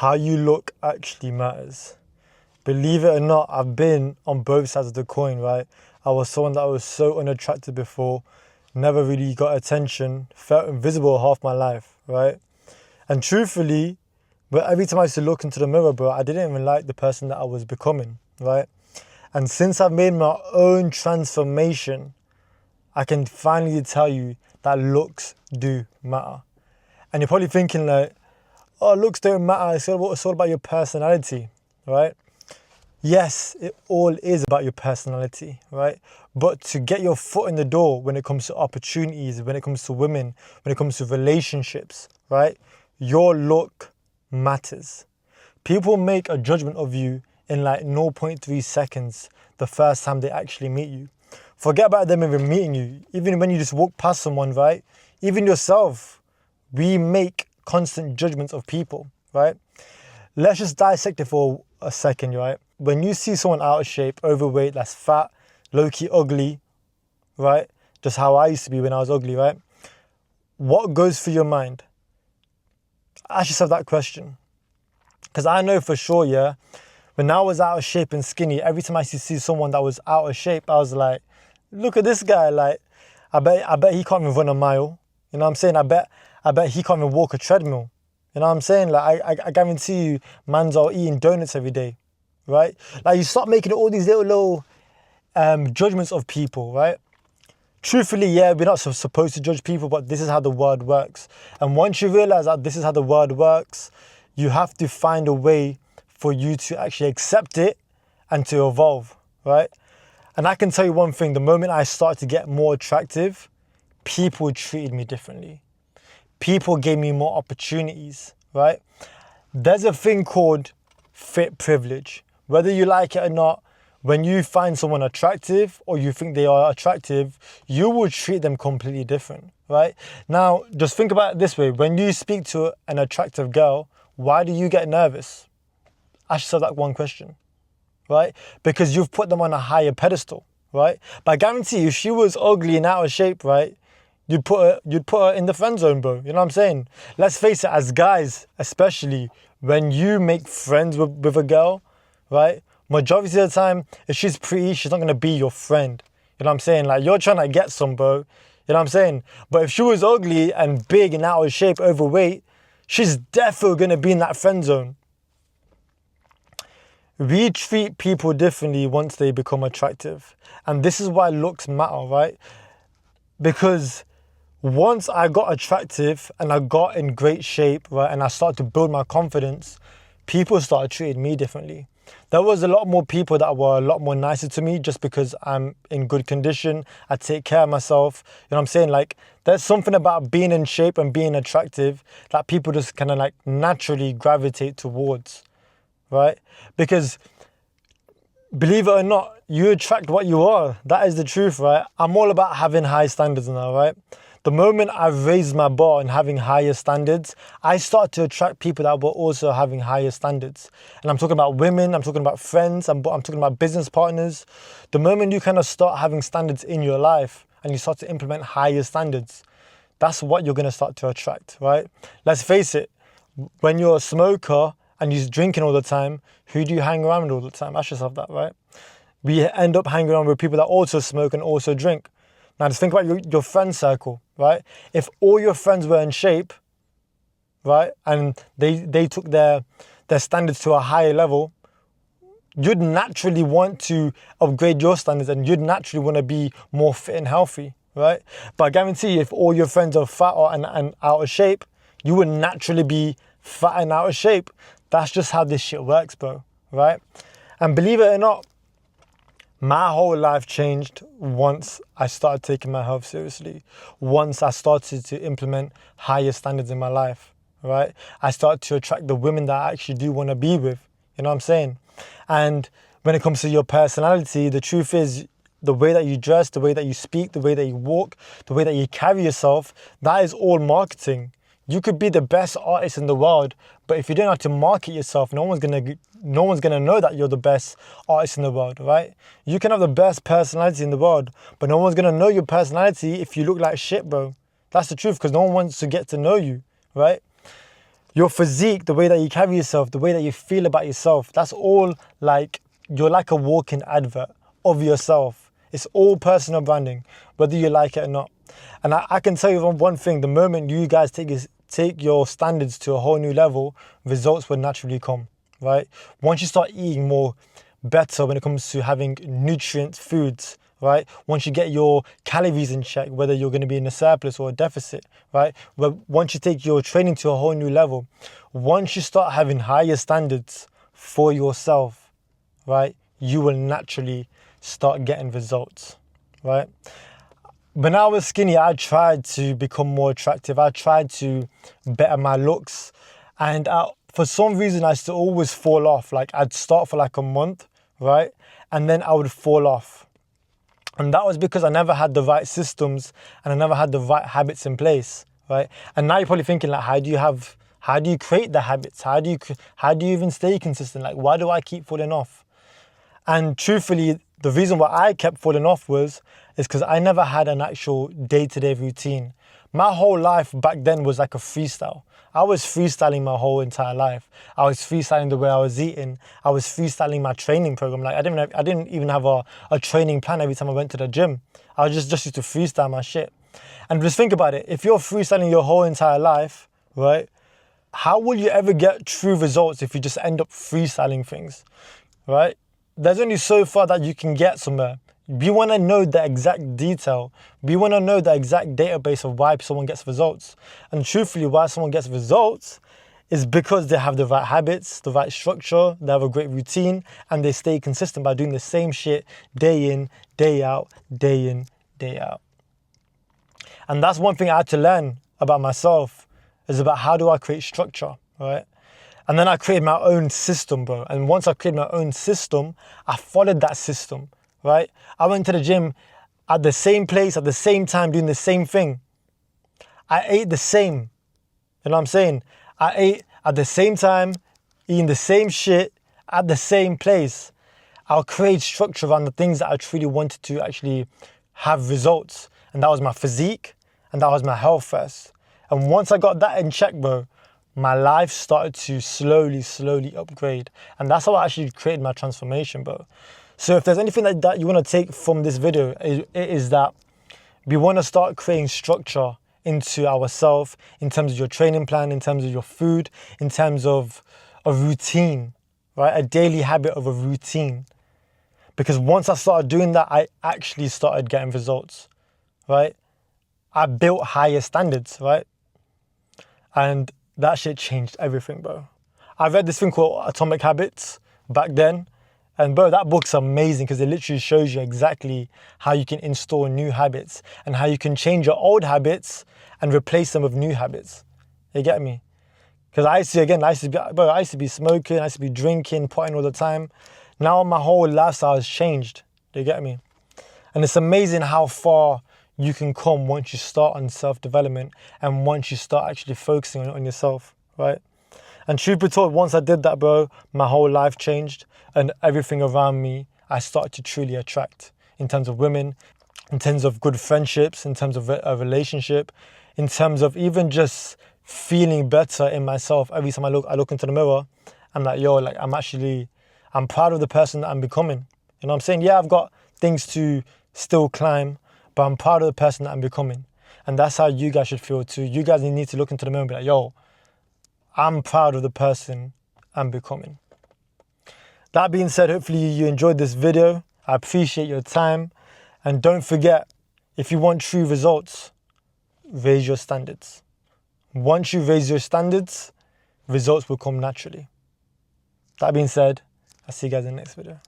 how you look actually matters. Believe it or not, I've been on both sides of the coin, right? I was someone that was so unattractive before, never really got attention, felt invisible half my life, right? And truthfully, but every time I used to look into the mirror, bro, I didn't even like the person that I was becoming, right? And since I've made my own transformation, I can finally tell you that looks do matter. And you're probably thinking like, oh, looks don't matter. It's all about your personality, right? Yes, it all is about your personality, right? But to get your foot in the door when it comes to opportunities, when it comes to women, when it comes to relationships, right? Your look matters. People make a judgment of you in like 0.3 seconds the first time they actually meet you. Forget about them even meeting you. Even when you just walk past someone, right? Even yourself, we make constant judgments of people, right? Let's just dissect it for a second, right? When you see someone out of shape, overweight, that's fat, low-key ugly, right? Just how I used to be when I was ugly, right? What goes through your mind? Ask yourself that question. Because I know for sure, yeah, when I was out of shape and skinny, every time I see someone that was out of shape, I was like, look at this guy, like, I bet he can't even run a mile. You know what I'm saying? I bet he can't even walk a treadmill. You know what I'm saying? Like, I guarantee you, man's are eating donuts every day, right? Like, you start making all these little judgments of people, right? Truthfully, yeah, we're not supposed to judge people, but this is how the world works. And once you realize that this is how the world works, you have to find a way for you to actually accept it and to evolve, right? And I can tell you one thing, the moment I started to get more attractive, people treated me differently. People gave me more opportunities, right? There's a thing called fit privilege. Whether you like it or not, when you find someone attractive or you think they are attractive, you will treat them completely different, right? Now, just think about it this way. When you speak to an attractive girl, why do you get nervous? Ask yourself that one question, right? Because you've put them on a higher pedestal, right? But I guarantee you, if she was ugly and out of shape, right, you'd put her in the friend zone, bro. You know what I'm saying? Let's face it, as guys, especially, when you make friends with a girl, right, majority of the time, if she's pretty, she's not going to be your friend. You know what I'm saying? Like, you're trying to get some, bro. You know what I'm saying? But if she was ugly and big and out of shape, overweight, she's definitely going to be in that friend zone. We treat people differently once they become attractive. And this is why looks matter, right? Because once I got attractive and I got in great shape, right, and I started to build my confidence, people started treating me differently. There was a lot more people that were a lot more nicer to me just because I'm in good condition. I take care of myself. You know what I'm saying? Like, there's something about being in shape and being attractive that people just kind of like naturally gravitate towards, right? Because believe it or not, you attract what you are. That is the truth, right? I'm all about having high standards now, right? The moment I've raised my bar and having higher standards, I start to attract people that were also having higher standards. And I'm talking about women, I'm talking about friends, I'm talking about business partners. The moment you kind of start having standards in your life and you start to implement higher standards, that's what you're going to start to attract, right? Let's face it, when you're a smoker and you're drinking all the time, who do you hang around with all the time? Ask yourself that, right? We end up hanging around with people that also smoke and also drink. Now just think about your friend circle, right? If all your friends were in shape, right, and they took their standards to a higher level, you'd naturally want to upgrade your standards and you'd naturally want to be more fit and healthy, right? But I guarantee you, if all your friends are fat and out of shape, you would naturally be fat and out of shape. That's just how this shit works, bro, right? And believe it or not, my whole life changed once I started taking my health seriously. Once I started to implement higher standards in my life, right? I started to attract the women that I actually do want to be with. You know what I'm saying? And when it comes to your personality, the truth is, the way that you dress, the way that you speak, the way that you walk, the way that you carry yourself, that is all marketing. You could be the best artist in the world, but if you don't know how to market yourself, no one's gonna know that you're the best artist in the world, right? You can have the best personality in the world, but no one's gonna know your personality if you look like shit, bro. That's the truth, because no one wants to get to know you, right? Your physique, the way that you carry yourself, the way that you feel about yourself, that's all like, you're like a walking advert of yourself. It's all personal branding, whether you like it or not. And I can tell you one thing, the moment you guys take your standards to a whole new level, results will naturally come, right? Once you start eating more better when it comes to having nutrient foods, right? Once you get your calories in check, whether you're going to be in a surplus or a deficit, right? But once you take your training to a whole new level, once you start having higher standards for yourself, right, you will naturally start getting results, right? When I was skinny, I tried to become more attractive. I tried to better my looks. And for some reason, I used to always fall off. Like, I'd start for like a month, right? And then I would fall off. And that was because I never had the right systems and I never had the right habits in place, right? And now you're probably thinking, like, how do you create the habits? How do you even stay consistent? Like, why do I keep falling off? And truthfully, the reason why I kept falling off is because I never had an actual day-to-day routine. My whole life back then was like a freestyle. I was freestyling my whole entire life. I was freestyling the way I was eating. I was freestyling my training program. Like, I didn't even have a training plan every time I went to the gym. I was just used to freestyle my shit. And just think about it. If you're freestyling your whole entire life, right, how will you ever get true results if you just end up freestyling things, right? There's only so far that you can get somewhere. We want to know the exact detail. We want to know the exact database of why someone gets results. And truthfully, why someone gets results is because they have the right habits, the right structure, they have a great routine, and they stay consistent by doing the same shit day in, day out, day in, day out. And that's one thing I had to learn about myself, is about how do I create structure, right? And then I created my own system, bro. And once I created my own system, I followed that system, right? I went to the gym at the same place, at the same time, doing the same thing. I ate the same. You know what I'm saying? I ate at the same time, eating the same shit at the same place. I'll create structure around the things that I truly wanted to actually have results. And that was my physique, and that was my health first. And once I got that in check, bro, my life started to slowly upgrade. And that's how I actually created my transformation, bro. So if there's anything that you want to take from this video, it is that we want to start creating structure into ourselves in terms of your training plan, in terms of your food, in terms of a routine, right? A daily habit of a routine. Because once I started doing that, I actually started getting results, right? I built higher standards, right? And that shit changed everything, bro. I read this thing called Atomic Habits back then. And bro, that book's amazing because it literally shows you exactly how you can install new habits and how you can change your old habits and replace them with new habits. You get me? Because I used to be smoking, I used to be drinking, partying all the time. Now my whole lifestyle has changed. You get me? And it's amazing how far you can come once you start on self-development and once you start actually focusing on yourself, right? And truth be told, once I did that, bro, my whole life changed and everything around me, I started to truly attract in terms of women, in terms of good friendships, in terms of a relationship, in terms of even just feeling better in myself. Every time I look into the mirror, I'm like, yo, like I'm proud of the person that I'm becoming. You know what I'm saying? Yeah, I've got things to still climb, but I'm proud of the person that I'm becoming. And that's how you guys should feel too. You guys need to look into the mirror and be like, yo, I'm proud of the person I'm becoming. That being said, hopefully you enjoyed this video. I appreciate your time. And don't forget, if you want true results, raise your standards. Once you raise your standards, results will come naturally. That being said, I'll see you guys in the next video.